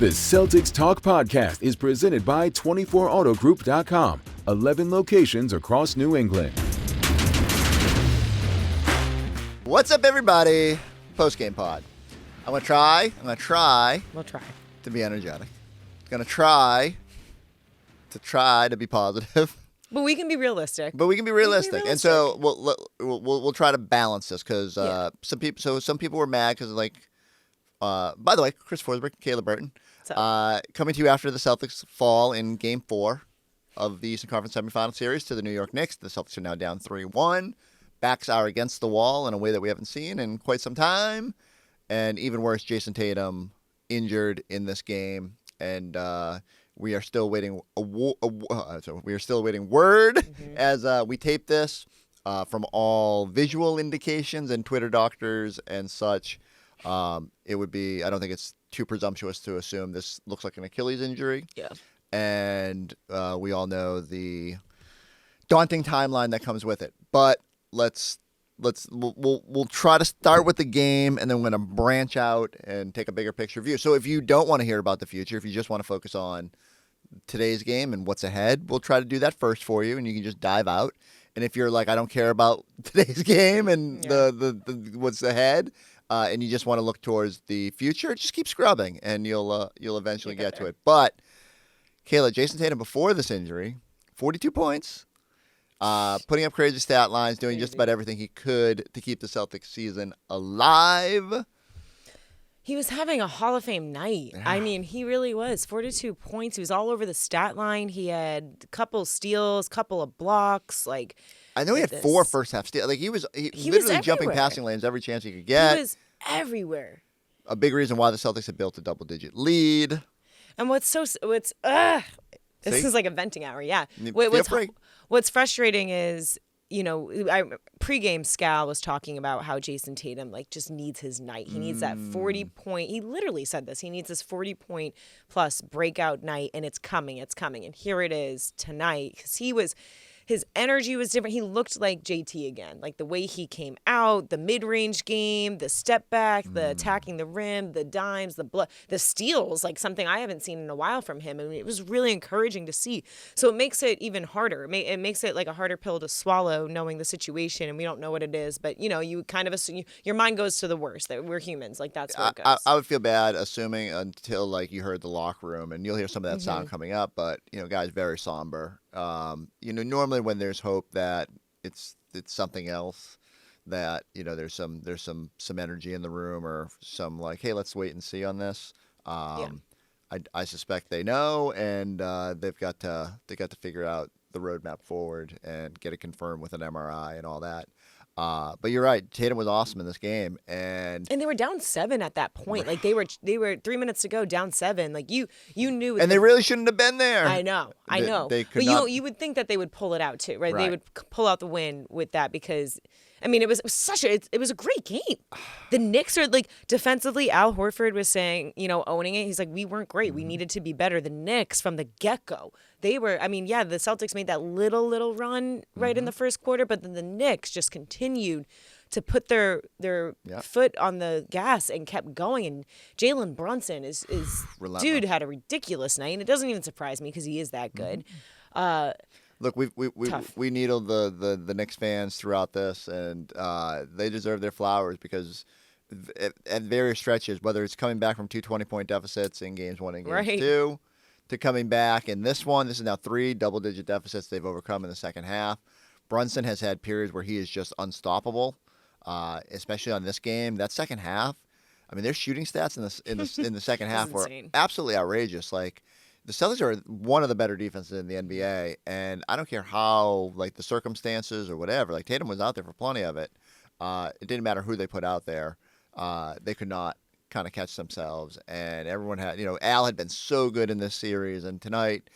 The Celtics Talk podcast is presented by 24autogroup.com. 11 locations across New England. What's up, everybody? Postgame pod. I'm gonna try. We'll try. To be energetic. Gonna try to be positive. But we can be realistic. And so we'll try to balance this because some people were mad because by the way, Forsberg and Kayla Burton coming to you after the Celtics fall in Game 4 of the Eastern Conference Semifinal Series to the New York Knicks. The Celtics are now down 3-1. Backs are against the wall in a way that we haven't seen in quite some time. And even worse, Jayson Tatum injured in this game, and we are still waiting. We are still waiting word as we tape this from all visual indications and Twitter doctors and such. It would be. I don't think it's too presumptuous to assume this looks like an Achilles injury. Yeah, and we all know the daunting timeline that comes with it. But we'll try to start with the game, and then we're going to branch out and take a bigger picture view. So if you don't want to hear about the future, if you just want to focus on today's game and what's ahead, we'll try to do that first for you, and you can just dive out. And if you're like, I don't care about today's game and the what's ahead, and you just want to look towards the future, just keep scrubbing, and you'll eventually get to it. But Kayla, Jayson Tatum before this injury, 42 points. Putting up crazy stat lines, doing just about everything he could to keep the Celtics season alive. He was having a Hall of Fame night. Yeah. I mean, he really was. 42 points. He was all over the stat line. He had a couple steals, couple of blocks. I know he had 4 first half steals. He literally was jumping passing lanes every chance he could get. He was everywhere. A big reason why the Celtics had built a double-digit lead. And this is like a venting hour. Yeah. What's frustrating is, pregame Scal was talking about how Jayson Tatum just needs his night. He needs that 40-point. He literally said this. He needs this 40-point plus breakout night, and it's coming. And here it is tonight because his energy was different. He looked like JT again, like the way he came out, the mid-range game, the step back, the attacking the rim, the dimes, the steals, like something I haven't seen in a while from him. I mean, it was really encouraging to see. So it makes it even harder. It makes it like a harder pill to swallow knowing the situation, and we don't know what it is. But, you kind of assume, your mind goes to the worst, that we're humans. That's where it goes. I would feel bad assuming until, you heard the locker room, and you'll hear some of that sound coming up. But, guys, very somber. Normally when there's hope that it's something else, that there's some energy in the room, or some hey, let's wait and see on this. I suspect they know, and they've got to figure out the roadmap forward and get it confirmed with an MRI and all that. But you're right. Tatum was awesome in this game, and they were down 7 at that point. They were 3 minutes to go, down 7. You knew, and they really shouldn't have been there. I know. They could but not... you would think that they would pull it out too, right? They would pull out the win with that because. I mean, it was a great game. The Knicks are defensively. Al Horford was saying, owning it. He's like, we weren't great. We needed to be better. The Knicks from the get-go, they were. I mean, the Celtics made that little run right in the first quarter, but then the Knicks just continued to put their foot on the gas and kept going. And Jaylen Brunson is dude had a ridiculous night, and it doesn't even surprise me because he is that good. Look, we needled the Knicks fans throughout this, and they deserve their flowers because at various stretches, whether it's coming back from 2 20-point deficits in games 1 and games 2, to coming back in this one, this is now 3 double-digit deficits they've overcome in the second half. Brunson has had periods where he is just unstoppable, especially on this game. That second half, I mean, their shooting stats in the second half were absolutely outrageous. The Celtics are one of the better defenses in the NBA, and I don't care how, the circumstances or whatever. Tatum was out there for plenty of it. It didn't matter who they put out there. They could not kind of catch themselves, and everyone had, Al had been so good in this series, and tonight,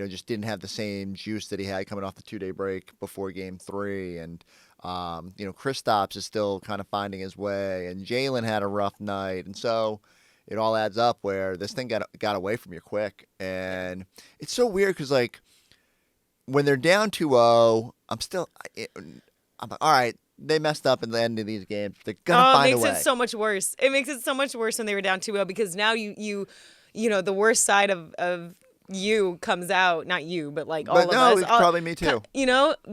just didn't have the same juice that he had coming off the 2-day break before Game 3, and, Kristaps is still kind of finding his way, and Jaylen had a rough night, and so... It all adds up where this thing got away from you quick. And it's so weird because, when they're down 2-0, I'm like, all right, they messed up in the end of these games. They're going to find a way. It makes it so much worse. It makes it so much worse when they were down 2-0 because now you the worst side of you comes out, not you, but like all of us. It's probably me too.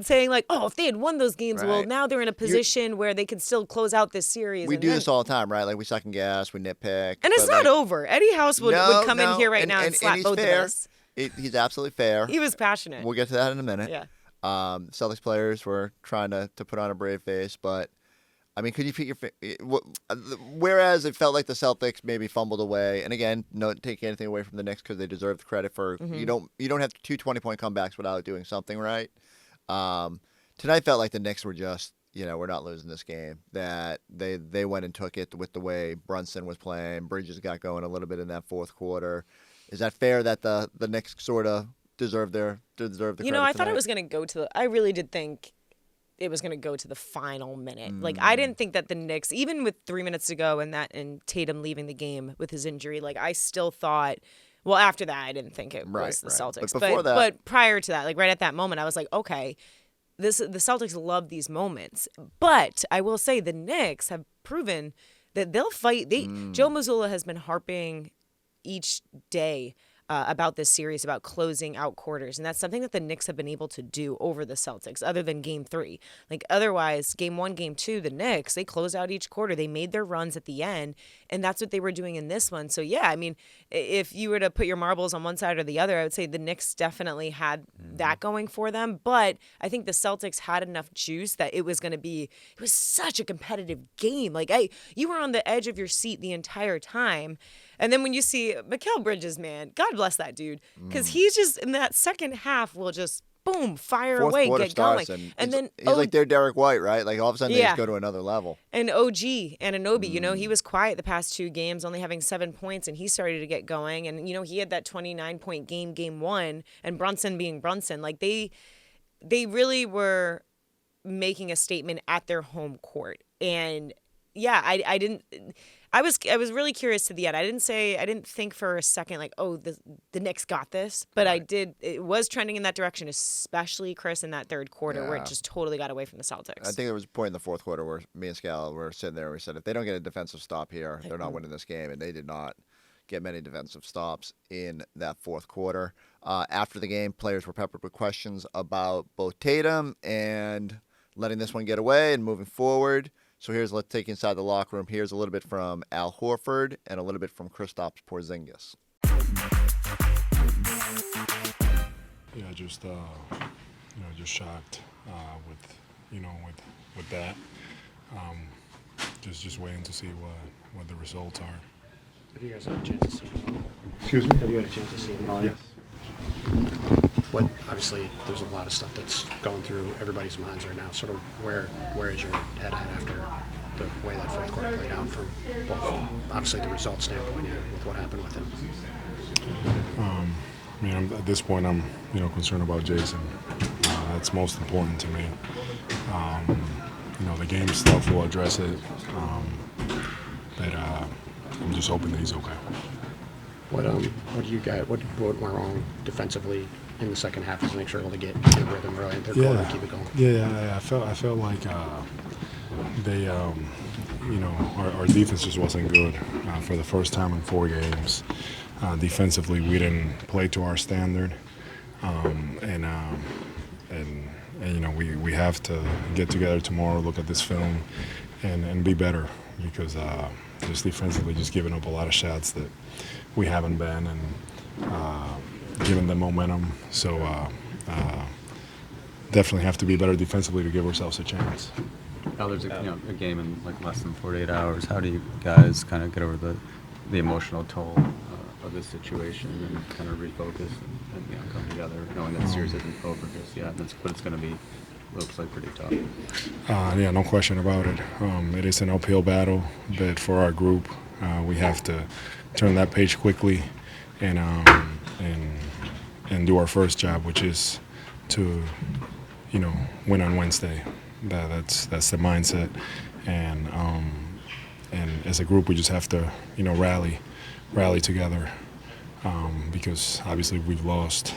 Saying like, if they had won those games, well, now they're in a position where they can still close out this series. We do this all the time, right? Like we second guess, we nitpick. And it's not over. Eddie House would come in here right now and slap both of us. He's absolutely fair. He was passionate. We'll get to that in a minute. Yeah. Celtics players were trying to put on a brave face, but I mean, could you put whereas it felt like the Celtics maybe fumbled away, and again, not taking anything away from the Knicks because they deserve the credit for you don't have 2 20-point comebacks without doing something right. Tonight felt like the Knicks were just we're not losing this game. That they went and took it with the way Brunson was playing. Bridges got going a little bit in that fourth quarter. Is that fair that the Knicks sort of deserve the credit I thought tonight? it was going to go to I really did think it was going to go to the final minute. Like, I didn't think that the Knicks, even with 3 minutes to go and Tatum leaving the game with his injury, like, I still thought, well, after that, I didn't think it was the Celtics. But prior to that, like, right at that moment, I was like, okay, the Celtics love these moments. But I will say the Knicks have proven that they'll fight. Joe Mazzulla has been harping each day about this series, about closing out quarters. And that's something that the Knicks have been able to do over the Celtics, other than Game 3. Like, otherwise, Game 1, Game 2, the Knicks, they closed out each quarter. They made their runs at the end, and that's what they were doing in this one. So, yeah, I mean, if you were to put your marbles on one side or the other, I would say the Knicks definitely had that going for them. But I think the Celtics had enough juice that it was such a competitive game. Like, you were on the edge of your seat the entire time. And then when you see Mikal Bridges, man, God bless that dude, because he's just in that second half will just boom, fire Fourth away, quarter get going, and then he's like their Derek White, right? Like all of a sudden they just go to another level. And OG Anunoby, he was quiet the past 2 games, only having 7 points, and he started to get going. And he had that 29-point game 1, and Brunson being Brunson, like they really were making a statement at their home court. And yeah, I was really curious to the end. I didn't think for a second like, oh, the Knicks got this, but I did. It was trending in that direction, especially Chris in that third quarter where it just totally got away from the Celtics. I think there was a point in the fourth quarter where me and Scal were sitting there and we said, if they don't get a defensive stop here, they're not winning this game, and they did not get many defensive stops in that fourth quarter. After the game, players were peppered with questions about both Tatum and letting this one get away and moving forward. So let's take inside the locker room. Here's a little bit from Al Horford and a little bit from Kristaps Porzingis. Yeah, just shocked with that. Just waiting to see what the results are. Have you guys had a chance to see him? Excuse me? Have you had a chance to see him? Yes. Obviously, there's a lot of stuff that's going through everybody's minds right now. Sort of where is your head at after the way that fourth quarter played out from both, obviously, the result standpoint and with what happened with him? At this point, I'm concerned about Jayson. That's most important to me. The game stuff will address it, but I'm just hoping that he's okay. What do you guys? What went wrong defensively in the second half to make sure able to get in rhythm early in the third quarter and keep it going? Yeah. I felt like they, our defense just wasn't good for the first time in 4 games. Defensively, we didn't play to our standard, and we have to get together tomorrow, look at this film, and be better because just defensively, just giving up a lot of shots that we haven't been, and giving them momentum. So definitely have to be better defensively to give ourselves a chance. Now there's a game in like less than 48 hours. How do you guys kind of get over the emotional toll of this situation and kind of refocus and come together, knowing that the series isn't over just yet, but it's going to be looks like pretty tough. Yeah, no question about it. It is an uphill battle, but for our group, we have to turn that page quickly and do our first job, which is to, win on Wednesday. That's the mindset, and as a group, we just have to, rally together, because obviously we've lost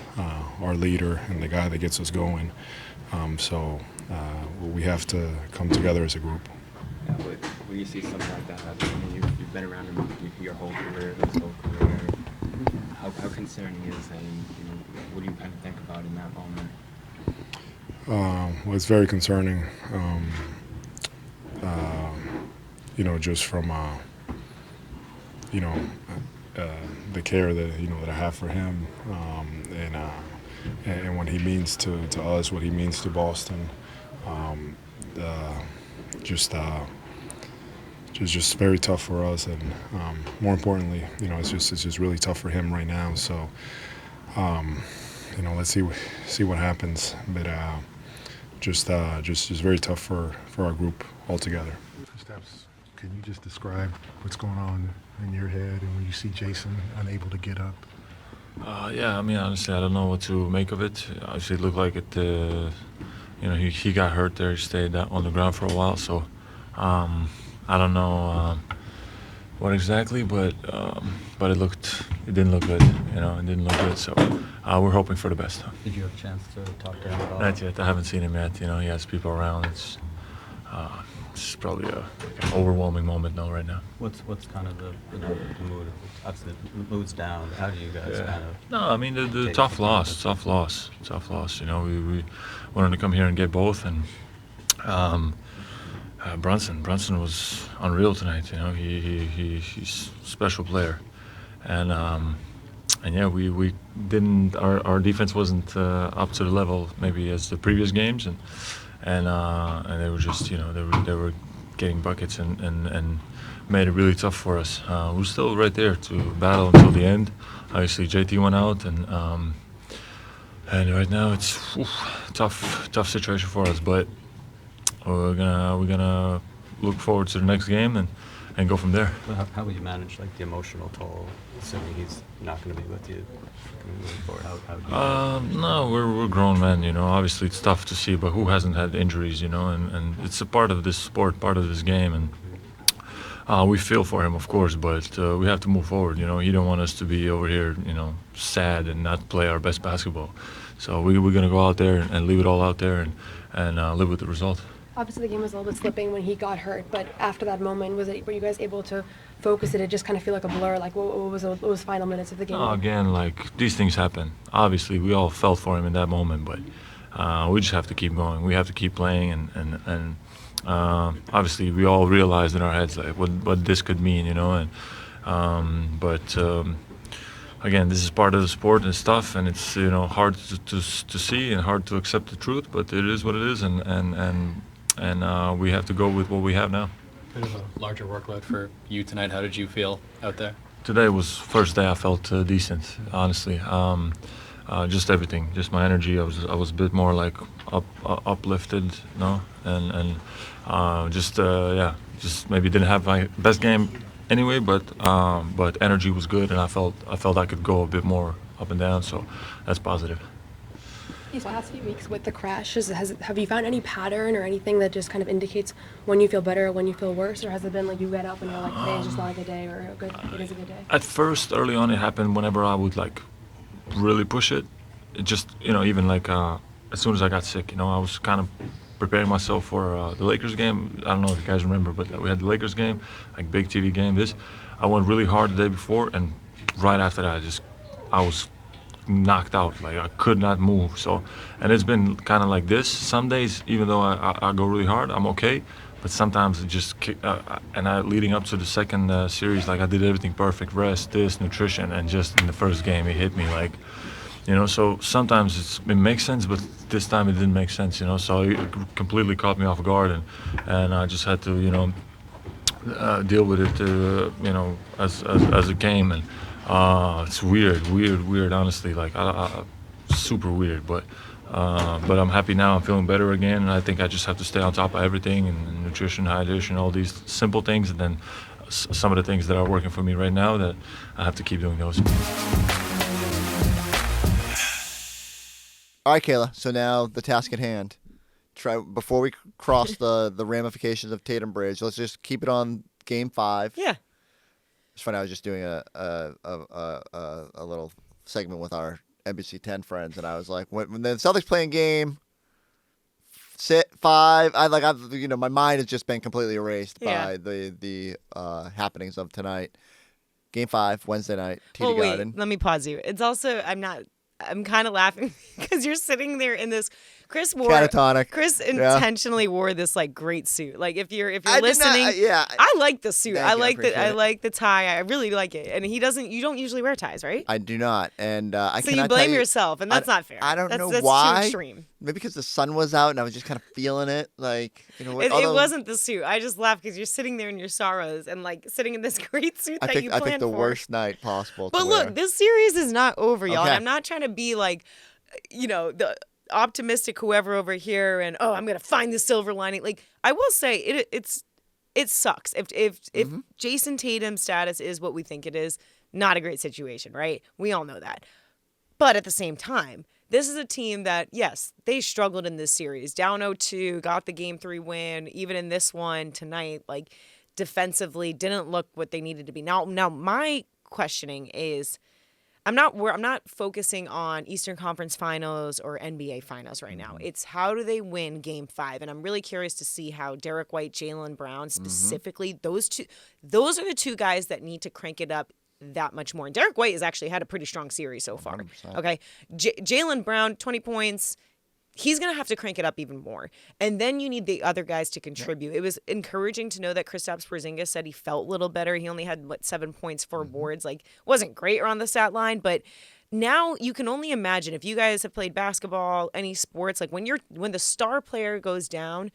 our leader and the guy that gets us going. So we have to come together as a group. Yeah, but when you see something like that happen, you've been around him your whole career, his whole career. how concerning is that, and what do you kind of think about in that moment? Well, it's very concerning. Just from the care that that I have for him, and what he means to us, what he means to Boston. Just very tough for us, and more importantly, it's just really tough for him right now. So, let's see what happens. But just very tough for our group altogether. Kristaps, can you just describe what's going on in your head and when you see Jayson unable to get up? Yeah, I mean, honestly, I don't know what to make of it. Obviously, it looked like it. He got hurt there. He stayed on the ground for a while, so I don't know what exactly, but it didn't look good. It didn't look good. So we're hoping for the best. Did you have a chance to talk to him at all? Not yet. I haven't seen him yet. He has people around. It's probably an overwhelming moment now, right now. What's kind of the mood? Obviously, the mood's down. How do you guys kind of? No, I mean the tough loss. We wanted to come here and get both, and Brunson was unreal tonight. He's a special player, and yeah, we didn't. Our defense wasn't up to the level maybe as the previous games, and they were just they were getting buckets and made it really tough for us. We're still right there to battle until the end. Obviously, JT went out, and right now it's tough situation for us. But we're gonna look forward to the next game and go from there. Well, how will you manage the emotional toll, assuming he's not going to be with you moving forward? No, we're grown men. Obviously it's tough to see, but who hasn't had injuries? And it's a part of this sport, part of this game, and we feel for him, of course, but we have to move forward. He don't want us to be over here, sad and not play our best basketball. So we're gonna go out there and leave it all out there and live with the result. Obviously, the game was a little bit slipping when he got hurt, but after that moment, were you guys able to focus? Did it just kind of feel like a blur? What was final minutes of the game? Again, these things happen. Obviously, we all felt for him in that moment, but we just have to keep going. We have to keep playing, and obviously, we all realized in our heads what this could mean, but again, this is part of the sport and it's tough, and it's hard to see and hard to accept the truth, but it is what it is, and we have to go with what we have now. Bit of a larger workload for you tonight. How did you feel out there? Today was first day I felt decent, honestly. Just everything, just my energy. I was a bit more uplifted, and just maybe didn't have my best game anyway, but energy was good, and I felt I could go a bit more up and down, so that's positive. These last few weeks with the crash, have you found any pattern or anything that just kind of indicates when you feel better, when you feel worse, or has it been you get up and you're like, today is just not a good day, or it is a good day? At first, early on, it happened whenever I would really push it. It just even as soon as I got sick, I was kind of preparing myself for the Lakers game. I don't know if you guys remember, but we had the Lakers game, big TV game. I went really hard the day before, and right after that, I was knocked out. I could not move. So, and it's been kind of like this. Some days, even though I go really hard, I'm okay. But sometimes it just leading up to the second series, I did everything perfect, rest, nutrition, and just in the first game, it hit me so sometimes it makes sense, but this time it didn't make sense, so it completely caught me off guard, and I just had to, deal with it, as it came, and it's weird, honestly, super weird, but I'm happy now. I'm feeling better again, and I think I just have to stay on top of everything, and nutrition, hydration, all these simple things, and then some of the things that are working for me right now that I have to keep doing those. All right, Kayla. So now the task at hand. Before we cross the ramifications of Tatum Bridge, let's just keep it on Game 5. Yeah. It's funny. I was just doing a little segment with our NBC 10 friends, and I was like, when the Celtics playing Game 5, my mind has just been completely erased by the happenings of tonight. Game 5, Wednesday night, TD well, Garden. Wait, let me pause you. It's also, I'm kind of laughing because you're sitting there in this. Chris intentionally wore this like great suit. Like if you're listening, I like the suit. I like the tie. I really like it. And you don't usually wear ties, right? I do not. And so you blame yourself, and that's not fair. I don't know that's why. Too extreme. Maybe because the sun was out and I was just kind of feeling it. Like, you know, it wasn't the suit. I just laughed because you're sitting there in your sorrows and like sitting in this great suit you planned for. I picked the worst night possible. But look, this series is not over, y'all. Okay. And I'm not trying to be like, you know, the optimistic whoever over here and I'm gonna find the silver lining. Like I will say it sucks if mm-hmm. Jayson Tatum's status is what we think it is. Not a great situation, right? We all know that. But at the same time, this is a team that, yes, they struggled in this series. Down 0-2, got the Game 3 win. Even in this one tonight, like defensively, didn't look what they needed to be. Now my questioning is, I'm not focusing on Eastern Conference Finals or NBA Finals right now. It's how do they win Game 5, and I'm really curious to see how Derek White, Jaylen Brown, specifically those are the two guys that need to crank it up that much more. And Derek White has actually had a pretty strong series so far. 100%. Okay, Jaylen Brown, 20 points. He's going to have to crank it up even more. And then you need the other guys to contribute. Yeah. It was encouraging to know that Kristaps Porzingis said he felt a little better. He only had, 7 points, 4 boards. Like, wasn't great around the stat line. But now you can only imagine, if you guys have played basketball, any sports, like when the star player goes down,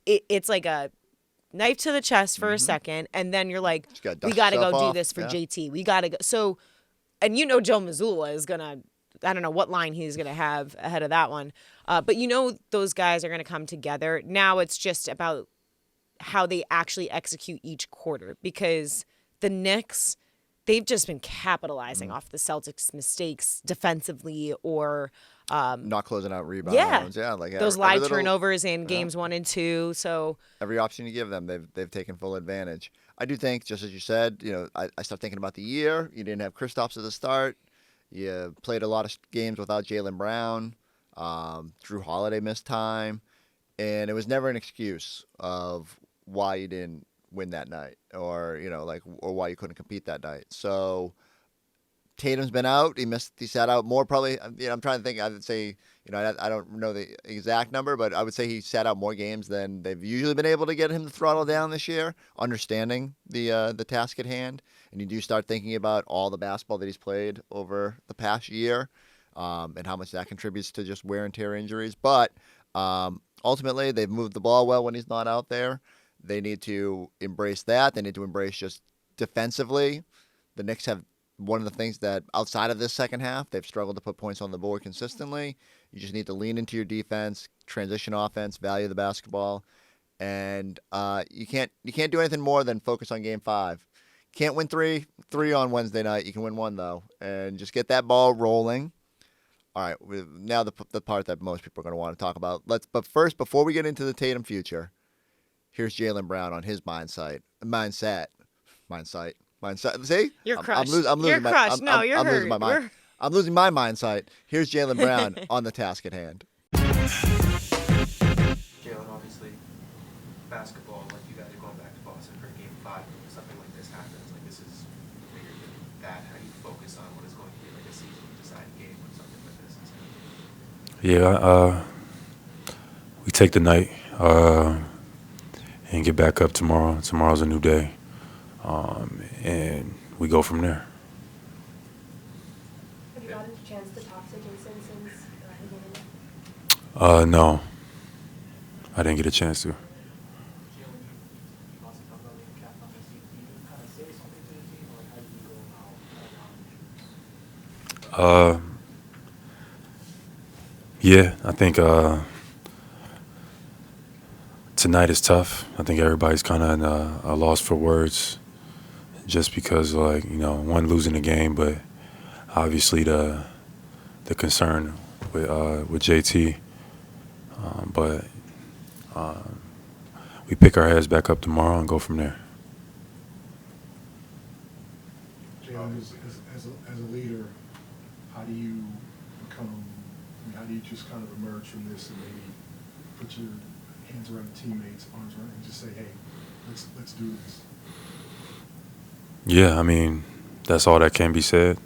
it's like a knife to the chest for a second. And then you're like, we got to go do this for JT. We got to go. So, and you know Joe Mazzulla is going to, I don't know what line he's going to have ahead of that one. But you know those guys are going to come together. Now it's just about how they actually execute each quarter, because the Knicks, they've just been capitalizing off the Celtics' mistakes defensively or not closing out rebounds. Yeah, like those live turnovers in games 1 and 2. So every option you give them, they've taken full advantage. I do think, just as you said, you know, I start thinking about the year. You didn't have Kristaps at the start. You played a lot of games without Jaylen Brown. Drew Holiday missed time. And it was never an excuse of why you didn't win that night or why you couldn't compete that night. So Tatum's been out. He sat out more probably. I'm trying to think. I would say, I don't know the exact number, but I would say he sat out more games than they've usually been able to get him to throttle down this year, understanding the task at hand. And you do start thinking about all the basketball that he's played over the past year and how much that contributes to just wear and tear injuries. But ultimately, they've moved the ball well when he's not out there. They need to embrace that. They need to embrace just defensively. The Knicks have one of the things that outside of this second half, they've struggled to put points on the board consistently. You just need to lean into your defense, transition offense, value the basketball. And you can't do anything more than focus on Game 5. Can't win three on Wednesday night. You can win 1, though. And just get that ball rolling. All right, now the part that most people are going to want to talk about. But first, before we get into the Tatum future, here's Jaylen Brown on his mindset. See? You're crushed. I'm losing you're my, crushed. I'm, no, I'm, you're I'm hurt. losing my mind. I'm losing my mindset. Here's Jaylen Brown on the task at hand. Jaylen, obviously, basketball, like you guys are going back to Boston for Game 5. Something like this happens. Like this is bigger than that. How do you focus on what is going to be like a season-deciding game when something like this is happening? Yeah, we take the night and get back up tomorrow. Tomorrow's a new day, and we go from there. Have you gotten a chance to talk to Jayson since the game? No, I didn't get a chance to. Yeah, I think tonight is tough. I think everybody's kind of a loss for words, just because, one, losing the game, but obviously the concern with JT. But we pick our heads back up tomorrow and go from there. Jaylen, as a leader, how do you just kind of emerge from this and maybe put your hands around the teammates, arms around, and just say, hey, let's do this? Yeah, I mean, That's all that can be said.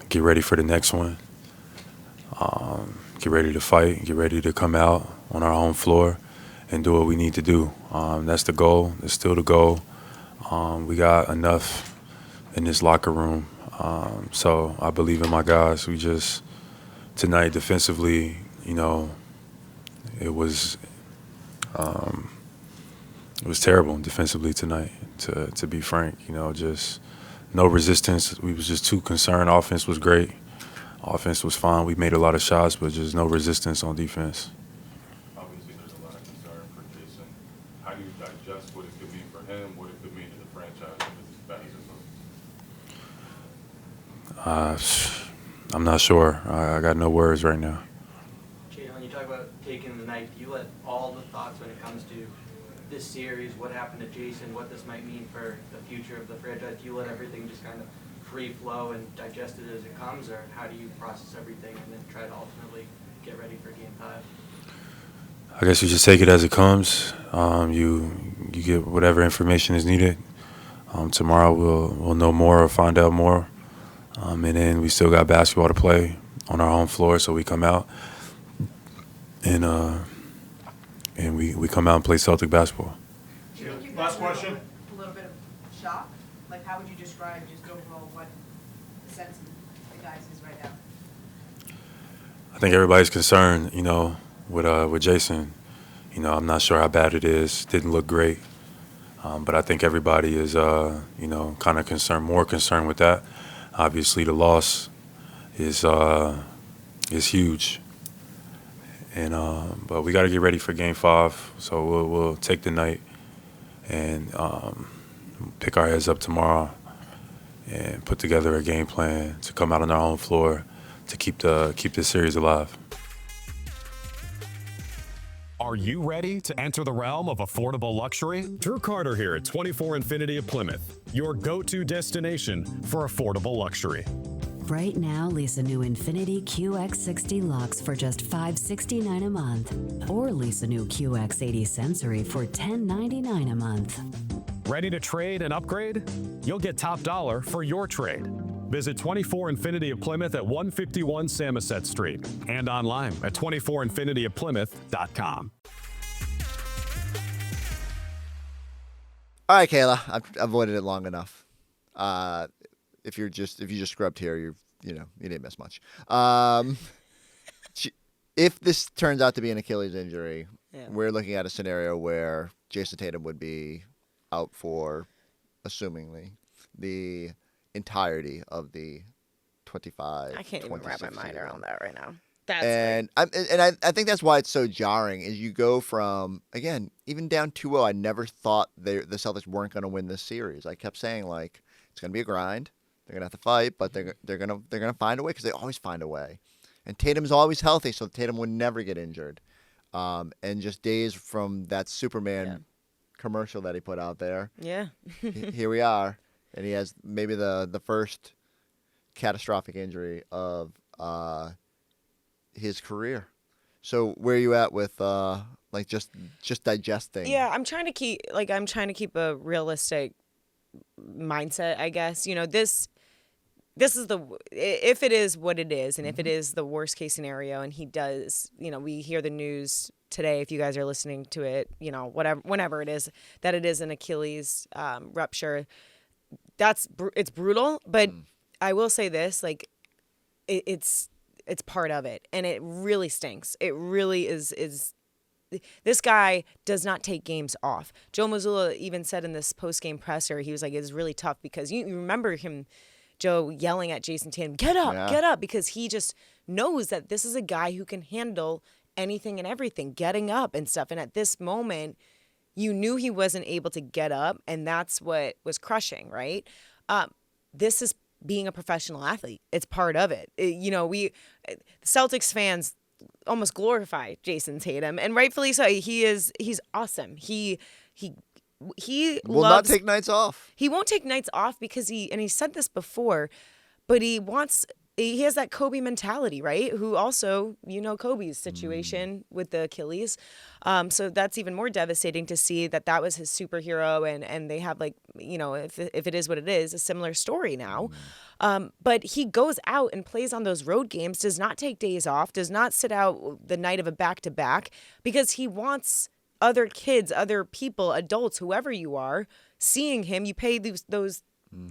Get ready for the next one. Get ready to fight. Get ready to come out on our home floor and do what we need to do. That's the goal. It's still the goal. We got enough in this locker room. So I believe in my guys. We just, tonight defensively, it was terrible defensively tonight, to be frank. Just no resistance. We was just too concerned. Offense was great. Offense was fine. We made a lot of shots, but just no resistance on defense. Obviously, there's a lot of concern for Jayson. How do you digest what it could mean for him, what it could mean to the franchise if it's as bad as it looks? I'm not sure. I got no words right now. Jaylen, you talk about taking the night. Do you let all the thoughts when it comes to this series, what happened to Jayson, what this might mean for the future of the franchise, do you let everything just kind of free flow and digest it as it comes, or how do you process everything and then try to ultimately get ready for Game 5? I guess you just take it as it comes. You get whatever information is needed. Tomorrow we'll know more or find out more. And then we still got basketball to play on our home floor, so we come out and we come out and play Celtic basketball. Last question. A little bit of shock. Like, how would you describe just overall what the sense of the guys is right now? I think everybody's concerned, with Jayson. I'm not sure how bad it is. Didn't look great. But I think everybody is, kind of concerned, more concerned with that. Obviously, the loss is huge. And but we got to get ready for Game 5. So we'll take the night and pick our heads up tomorrow and put together a game plan to come out on our home floor to keep this series alive. Are you ready to enter the realm of affordable luxury? Drew Carter here at 24 Infinity of Plymouth, your go-to destination for affordable luxury. Right now, lease a new Infinity QX60 Lux for just $569 a month, or lease a new QX80 Sensory for $1099 a month. Ready to trade and upgrade? You'll get top dollar for your trade. Visit 24 Infinity of Plymouth at 151 Samoset Street and online at 24infinityofplymouth.com. All right, Kayla, I've avoided it long enough. If you just scrubbed here, you didn't miss much. If this turns out to be an Achilles injury, we're looking at a scenario where Jayson Tatum would be out for, assumingly, the entirety of the 25. I can't even wrap my mind around that right now. I think that's why it's so jarring. Is you go from, again, even down 2-0, I never thought the Celtics weren't going to win this series. I kept saying, like, it's going to be a grind. They're going to have to fight, but they're going to find a way, because they always find a way. And Tatum's always healthy, so Tatum would never get injured. And just days from that Superman commercial that he put out there. Yeah. Here we are. And he has maybe the first catastrophic injury of his career. So where are you at with just digesting? Yeah, I'm trying to keep a realistic mindset, I guess. This is if it is what it is, and if it is the worst case scenario, and he does, we hear the news today, if you guys are listening to it, whenever it is, that it is an Achilles rupture. It's brutal, but I will say this, like, it's part of it, and it really stinks. It really is. This guy does not take games off. Joe Mazzulla even said in this post-game presser, he was like, it's really tough, because you remember him, Joe, yelling at Jayson Tatum, get up, because he just knows that this is a guy who can handle anything and everything, getting up and stuff. And at this moment, you knew he wasn't able to get up, and that's what was crushing, right? This is being a professional athlete. It's part of it. Celtics fans almost glorify Jayson Tatum, and rightfully so. He's awesome. He will not take nights off. He won't take nights off because he said this before, but he wants he has that Kobe mentality, right? Who also, Kobe's situation with the Achilles. So that's even more devastating to see that was his superhero, and they have if it is what it is, a similar story now. But he goes out and plays on those road games, does not take days off, does not sit out the night of a back-to-back, because he wants other kids, other people, adults, whoever you are, seeing him. You pay those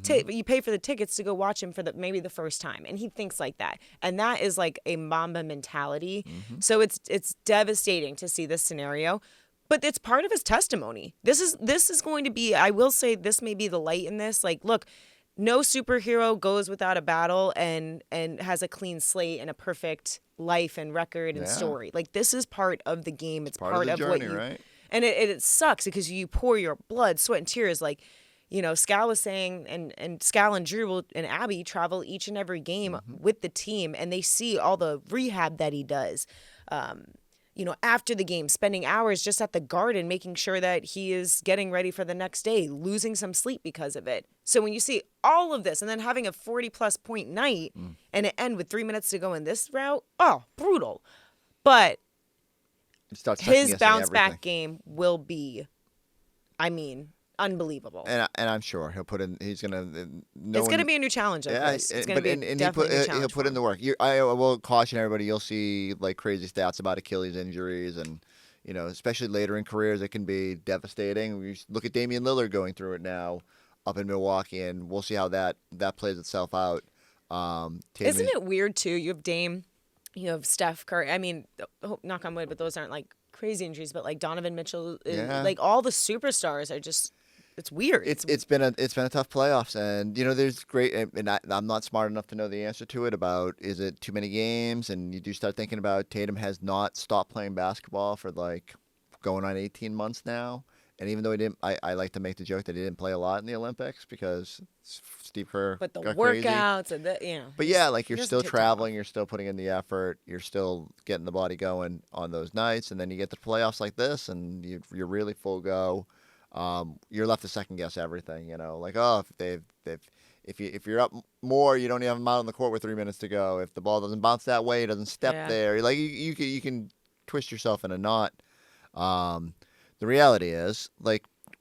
you pay for the tickets to go watch him for maybe the first time, and he thinks like that, and that is like a Mamba mentality. So it's devastating to see this scenario, but it's part of his testimony. This is going to be, I will say, this may be the light in this. Like, look, no superhero goes without a battle and has a clean slate and a perfect life and record and story. Like, this is part of the game. It's part of the journey, what you, right? And it sucks because you pour your blood, sweat, and tears. Like, Scal was saying, and Scal and Drew and Abby travel each and every game with the team, and they see all the rehab that he does. After the game, spending hours just at the Garden, making sure that he is getting ready for the next day, losing some sleep because of it. So when you see all of this and then having a 40-plus point night and it end with 3 minutes to go in this route, brutal. But his bounce-back game will be, unbelievable. And I'm sure he'll put in. He's gonna. It's gonna be a new challenge. It's gonna be definitely a new challenge. He'll put in the work. I will caution everybody. You'll see crazy stats about Achilles injuries, and especially later in careers, it can be devastating. We look at Damian Lillard going through it now up in Milwaukee, and we'll see how that plays itself out. Isn't it weird too? You have Dame, you have Steph Curry. Knock on wood, but those aren't crazy injuries. But Donovan Mitchell, all the superstars are just. It's weird. It's been a tough playoffs, and there's great. And I'm not smart enough to know the answer to it about is it too many games, and you do start thinking about Tatum has not stopped playing basketball for going on 18 months now, and even though he didn't, I like to make the joke that he didn't play a lot in the Olympics because Steve Kerr. But the got workouts crazy. and But yeah, you're still traveling, you're still putting in the effort, you're still getting the body going on those nights, and then you get to playoffs like this, and you're really full go. You're left to second guess everything, if you're up more, you don't even have him out on the court with 3 minutes to go. If the ball doesn't bounce that way, it doesn't step there. You can twist yourself in a knot. The reality is,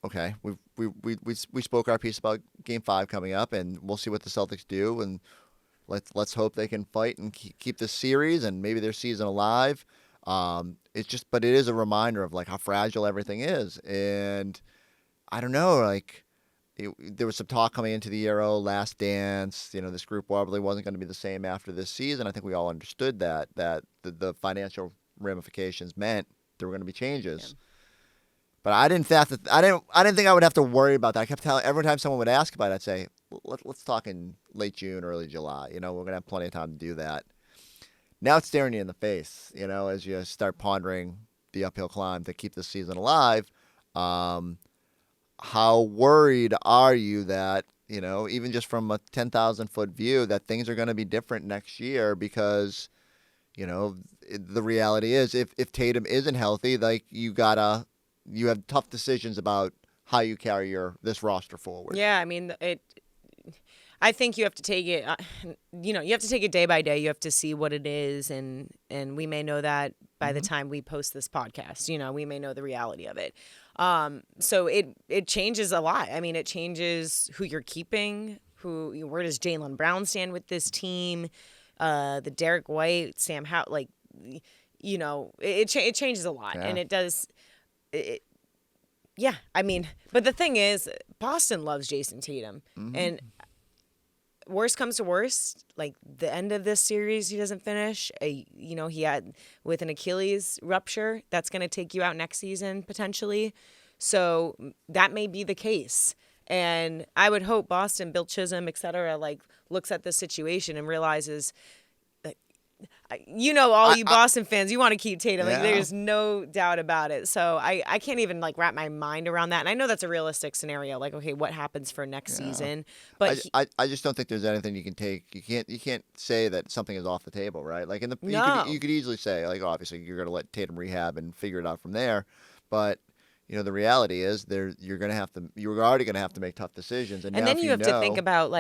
okay, we spoke our piece about Game 5 coming up, and we'll see what the Celtics do, and let's hope they can fight and keep this series and maybe their season alive. But it is a reminder of how fragile everything is, and I don't know, there was some talk coming into the year, Last Dance, this group probably wasn't going to be the same after this season. I think we all understood that the financial ramifications meant there were going to be changes. Yeah. But I didn't think I would have to worry about that. I kept telling every time someone would ask about it, I'd say, let's talk in late June, early July. We're going to have plenty of time to do that. Now it's staring you in the face, as you start pondering the uphill climb to keep this season alive. How worried are you that, even just from a 10,000-foot view, that things are going to be different next year? Because, the reality is if Tatum isn't healthy, you have tough decisions about how you carry this roster forward. Yeah, I think you have to take it, you have to take it day by day. You have to see what it is, and we may know that by the time we post this podcast. We may know the reality of it. So it changes a lot. It changes who you're keeping, where does Jaylen Brown stand with this team, the Derek White, Sam Howe, it changes a lot, and it does. Yeah, but the thing is, Boston loves Jayson Tatum, and worst comes to worst, the end of this series, he doesn't finish. He had with an Achilles rupture that's going to take you out next season potentially. So that may be the case. And I would hope Boston, Bill Chisholm, et cetera, looks at this situation and realizes that, all you Boston fans, you want to keep Tatum. There's no doubt about it. So I can't even wrap my mind around that. And I know that's a realistic scenario. Okay, what happens for next season? But I just don't think there's anything you can take. You can't say that something is off the table, right? You could easily say, obviously you're going to let Tatum rehab and figure it out from there. But the reality is you're already going to have to make tough decisions. And then you have to think about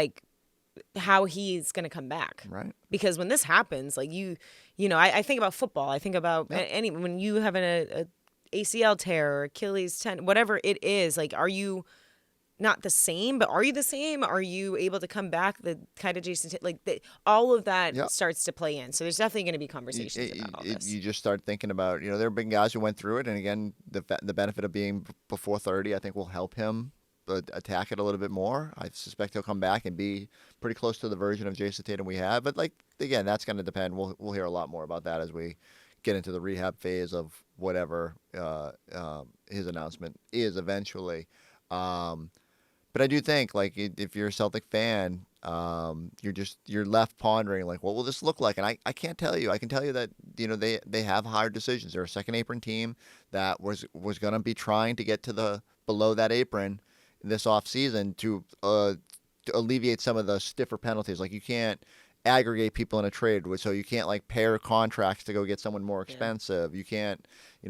how he's going to come back. Right. Because when this happens, like I think about football. I think about when you have an ACL tear or Achilles tendon, whatever it is, like, are you not the same, but are you the same? Are you able to come back? The kind of Jayson, all of that starts to play in. So there's definitely going to be conversations about all this. You just start thinking about, there have been guys who went through it. And again, the benefit of being before 30, I think will help him attack it a little bit more. I suspect he'll come back and be pretty close to the version of Jayson Tatum we have. But again, that's going to depend. We'll hear a lot more about that as we get into the rehab phase of whatever his announcement is eventually. But I do think, if you're a Celtic fan, you're left pondering, what will this look like? And I can't tell you. I can tell you that, they have hard decisions. They're a second apron team that was going to be trying to get to below that apron this offseason to alleviate some of the stiffer penalties. You can't aggregate people in a trade, so you can't pair contracts to go get someone more expensive. You can't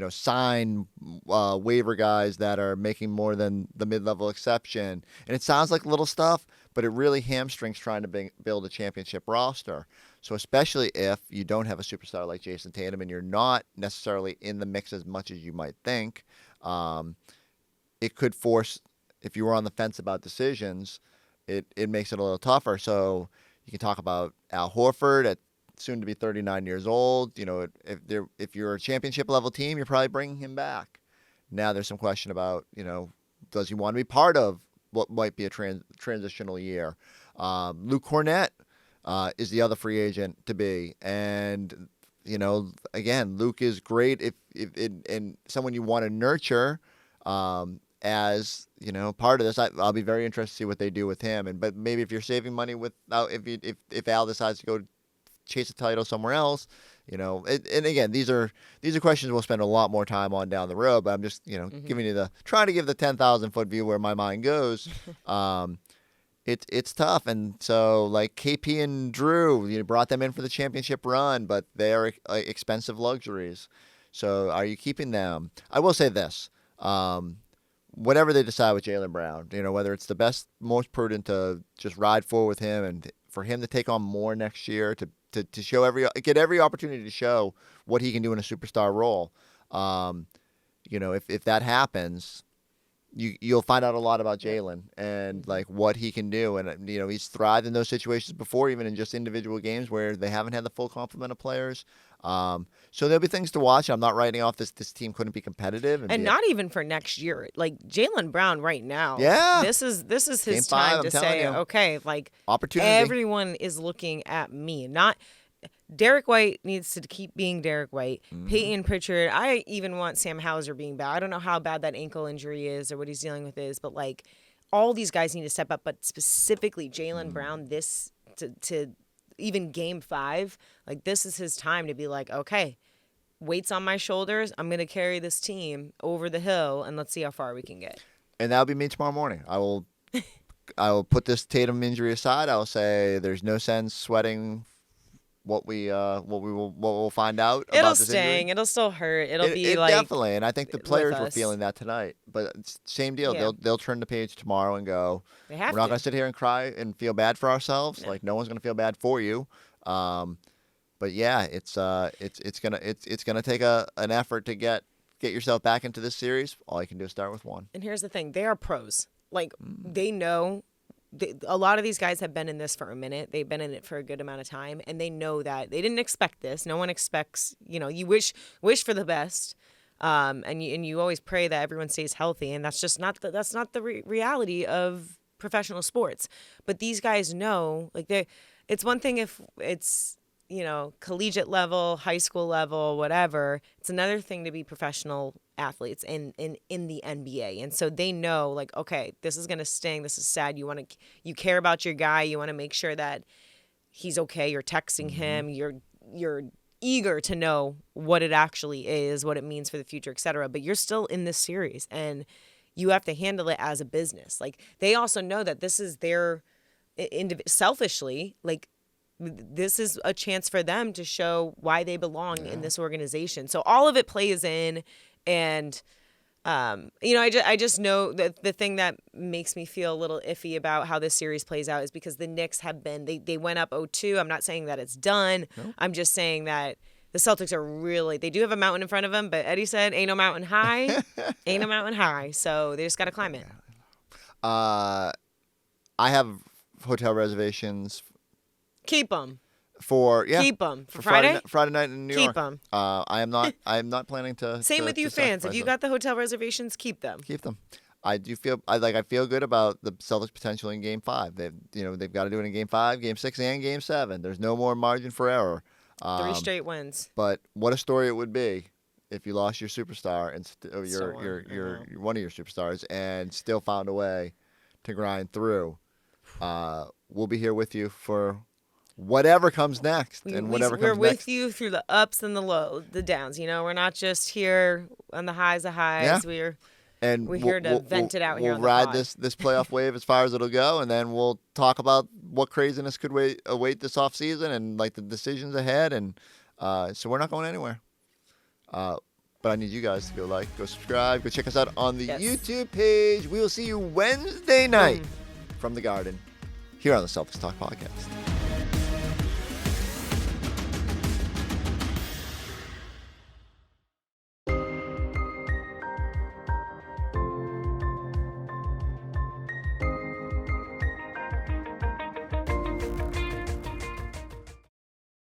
sign waiver guys that are making more than the mid-level exception. And it sounds like little stuff, but it really hamstrings trying to build a championship roster. So especially if you don't have a superstar like Jayson Tatum and you're not necessarily in the mix as much as you might think, it could force, if you were on the fence about decisions, it makes it a little tougher. So you can talk about Al Horford at soon to be 39 years old. If you're a championship level team, you're probably bringing him back. Now there's some question about, does he want to be part of what might be a transitional year? Luke Cornett is the other free agent to be. And, again, Luke is great and someone you want to nurture as part of this. I'll be very interested to see what they do with him. But maybe if you're saving money if Al decides to go chase a title somewhere else, and again, these are questions we'll spend a lot more time on down the road. But I'm just giving you trying to give the 10,000-foot view where my mind goes. It's tough, and so KP and Drew, you brought them in for the championship run, but they are expensive luxuries. So are you keeping them? I will say this. Whatever they decide with Jaylen Brown, whether it's the best, most prudent to just ride forward with him and for him to take on more next year to show get every opportunity to show what he can do in a superstar role. If that happens, you'll find out a lot about Jaylen and what he can do. And he's thrived in those situations before, even in just individual games where they haven't had the full complement of players. So there'll be things to watch. I'm not writing off this team couldn't be competitive, and not even for next year. Jaylen Brown right now. Yeah, this is his time to say, okay, opportunity. Everyone is looking at me. Not Derek White needs to keep being Derek White. Mm-hmm. Peyton Pritchard. I even want Sam Hauser being bad. I don't know how bad that ankle injury is or what he's dealing with is, but all these guys need to step up. But specifically Jaylen Brown, this to even game 5, this is his time to be okay, weight's on my shoulders. I'm going to carry this team over the hill, and let's see how far we can get. And that'll be me tomorrow morning. I will put this Tatum injury aside. I will say there's no sense sweating what we'll find out. It'll about this sting. Injury. It'll still hurt. It'll be definitely. And I think the players were feeling that tonight. But same deal. Yeah. They'll turn the page tomorrow and go. They have we're not going to sit here and cry and feel bad for ourselves. Yeah. No one's going to feel bad for you. But yeah, it's gonna take an effort to get yourself back into this series. All you can do is start with one. And here's the thing: they are pros. They know. A lot of these guys have been in this for a minute. They've been in it for a good amount of time, and they know that they didn't expect this. No one expects. You wish for the best, and you always pray that everyone stays healthy, and that's just not the reality of professional sports. But these guys know, it's one thing if it's collegiate level, high school level, whatever. It's another thing to be professional athletes in the NBA. And so they know, okay, this is going to sting. This is sad. You care about your guy. You want to make sure that he's okay. You're texting him. You're eager to know what it actually is, what it means for the future, etc. But you're still in this series, and you have to handle it as a business. They also know that this is their selfishly, this is a chance for them to show why they belong in this organization. So all of it plays in, and I just know that the thing that makes me feel a little iffy about how this series plays out is because the Knicks have been, they went up 0-2. I'm not saying that it's done. Nope. I'm just saying that the Celtics are really, they do have a mountain in front of them, but Eddie said, ain't no mountain high. Ain't no mountain high. So they just got to climb it. I have hotel reservations. Keep them. Keep them for Friday. Friday night in New York. Keep them. I am not planning to. Same with you fans. If you got the hotel reservations, keep them. Keep them. I feel good about the Celtics potential in Game 5. They've got to do it in Game 5, Game 6, and Game 7. There's no more margin for error. 3 straight wins. But what a story it would be if you lost your superstar and your one of your superstars and still found a way to grind through. We'll be here with you for whatever comes next we're with you through the ups and the lows, the downs. We're not just here on the highs of highs. Yeah. We're here to vent it out here on the pod. We'll ride this playoff wave as far as it'll go, and then we'll talk about what craziness could await this offseason and like the decisions ahead. And so we're not going anywhere. But I need you guys to go subscribe, go check us out on the YouTube page. We will see you Wednesday night from the Garden here on the Celtics Talk Podcast.